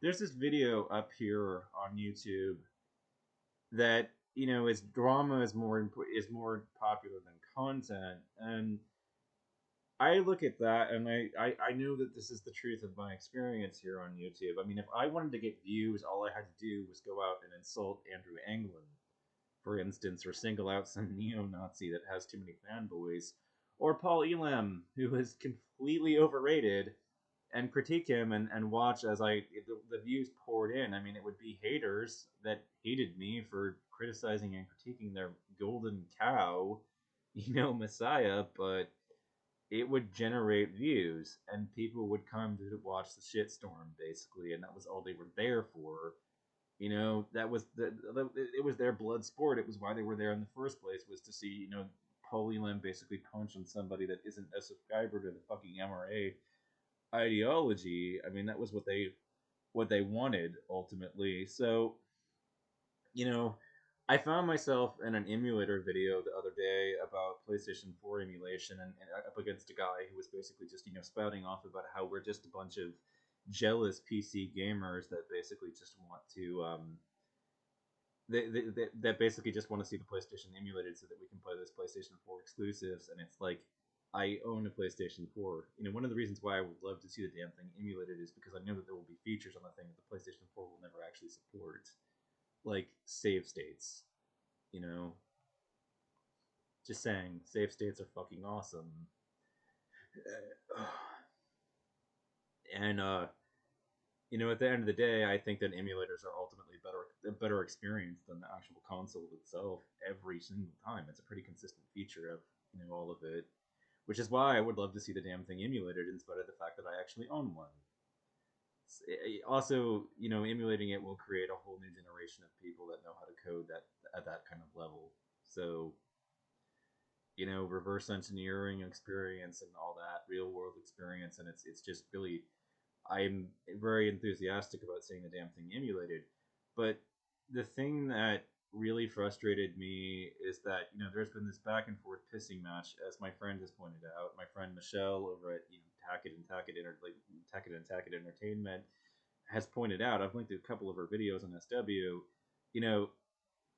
there's this video up here on YouTube that its drama is more popular than content, and I look at that and I know that this is the truth of my experience here on YouTube. I mean, if I wanted to get views, all I had to do was go out and insult Andrew Anglin, for instance, or single out some neo-Nazi that has too many fanboys, or Paul Elam, who is completely overrated, and critique him and watch as the views poured in. I mean, it would be haters that hated me for criticizing and critiquing their golden cow, Messiah, but it would generate views and people would come to watch the shitstorm basically, and that was all they were there for. That was it was their blood sport. It was why they were there in the first place, was to see Paul Elam basically punch on somebody that isn't a subscriber to the fucking MRA ideology. I mean, that was what they wanted ultimately. So you know, I found myself in an emulator video the other day about PlayStation 4 emulation, and up against a guy who was basically just spouting off about how we're just a bunch of jealous PC gamers that basically just want to that basically just want to see the PlayStation emulated so that we can play those PlayStation 4 exclusives. And it's like, I own a PlayStation 4. One of the reasons why I would love to see the damn thing emulated is because I know that there will be features on the thing that the PlayStation 4 will never actually support, like save states. You know, just saying, save states are fucking awesome. And at the end of the day, I think that emulators are ultimately a better experience than the actual console itself every single time. It's a pretty consistent feature of all of it, which is why I would love to see the damn thing emulated, in spite of the fact that I actually own one. Also, emulating it will create a whole new generation of people that know how to code that at that kind of level. So, reverse engineering experience and all that real world experience, and it's just really, I'm very enthusiastic about seeing the damn thing emulated. But the thing that really frustrated me is that there's been this back and forth pissing match, as my friend has pointed out. My friend Michelle over at Tackett and Tackett Entertainment has pointed out. I've linked a couple of her videos on SW. You know,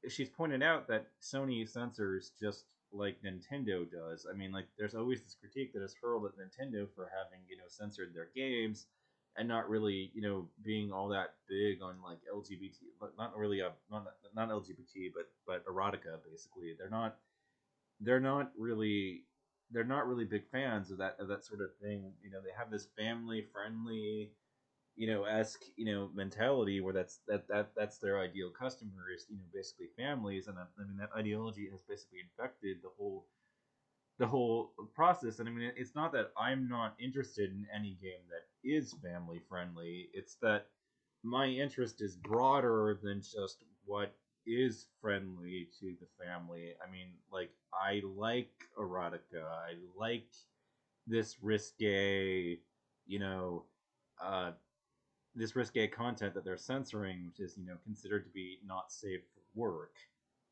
she's pointed out that Sony censors just like Nintendo does. I mean, like, there's always this critique that is hurled at Nintendo for having censored their games and not really being all that big on like LGBT, but not really not LGBT, but erotica basically. They're not really big fans of that sort of thing. They have this family friendly esque mentality where that's their ideal customer is basically families. And I mean, that ideology has basically infected the whole process. And I mean, it's not that I'm not interested in any game that is family friendly. It's that my interest is broader than just what is friendly to the family. I mean, like, I like erotica. I like this risque, you know, uh, this risque content that they're censoring, which is considered to be not safe for work.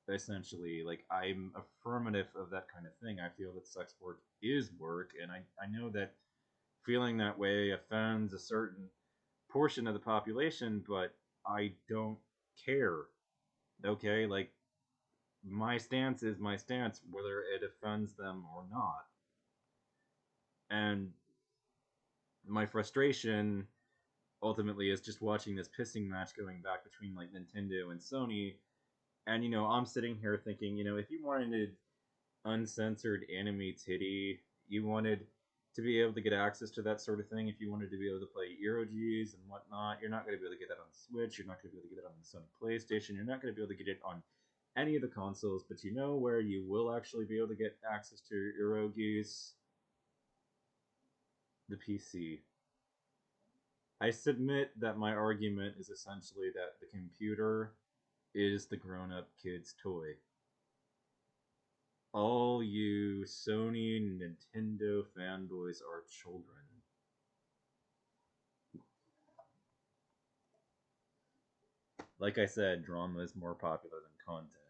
Essentially, like, I'm affirmative of that kind of thing. I feel that sex work is work, and I know that feeling that way offends a certain portion of the population, but I don't care. Okay, like, my stance is my stance, whether it offends them or not. And my frustration ultimately is just watching this pissing match going back between like Nintendo and Sony. And I'm sitting here thinking, if you wanted uncensored anime titty, you wanted to be able to get access to that sort of thing, if you wanted to be able to play Erogees and whatnot, you're not going to be able to get that on Switch, you're not going to be able to get it on the Sony PlayStation, you're not going to be able to get it on any of the consoles. But where you will actually be able to get access to Erogees? The PC. I submit that my argument is essentially that the computer is the grown-up kid's toy. All you Sony and Nintendo fanboys are children. Like I said, drama is more popular than content.